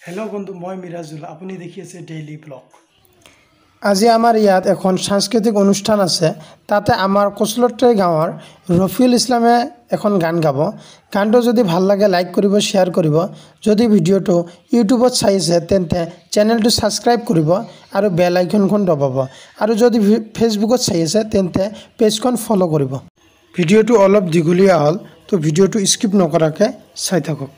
Hello बंधु मैं मिराजुल अपनी देखिए डेली ब्लग। আজি আমার ইয়াত এখন সাংস্কৃতিক অনুষ্ঠান আছে। তাতে আমার কচলট্টাই গাঁৱৰ ৰফিউল ইছলামে এখন গান গাব। গানটো যদি ভাল লাগে লাইক কৰিব, শেয়াৰ কৰিব। যদি ভিডিঅ'টো ইউটিউবত চাইছে তেন্তে চেনেলটো সাবস্ক্ৰাইব কৰিব আৰু বেল আইকনখন দবাব। আৰু যদি ফেসবুকত চাইছে তেন্তে পেজখন ফলো কৰিব। ভিডিঅ'টো অলপ দীঘলীয়া হ'ল, তো ভিডিঅ'টো স্কিপ নকৰাকৈ চাই থাকক।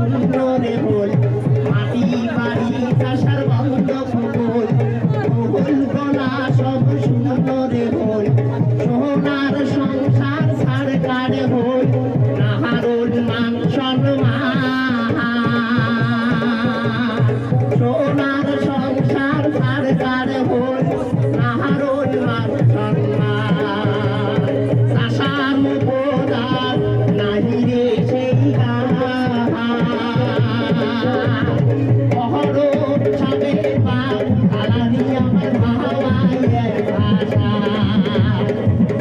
শূন্য রে বল মাটি বাড়ি চাষার বন্ধ ফুল ফুল গোলা সব শূন্য রে বল সোনার সংসার ছাড় কারে বল নাহারুল মান সম্মান সোনার সংসার ছাড় কারে বল নাহারুল মান সম্মান চাষার মুখদার নাহি রে সেই অহরণ সাবে বাপ আলাদি আমার ভাওয়াইয়ে ভাষা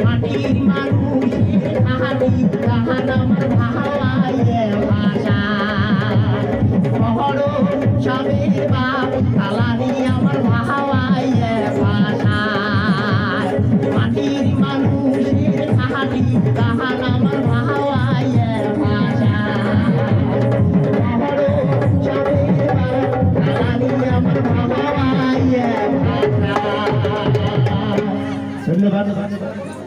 মাটির মানুষের কাহানি কাহান আমার ভাওয়াইয়ে ভাষা অহরণ সাবে বাপ আলাদি আমার ভাওয়াইয়ে ভাষা মাটির মানুষের কাহানি কাহান আমার ভাওয়াইয়ে ভাষা ধন্যবাদ।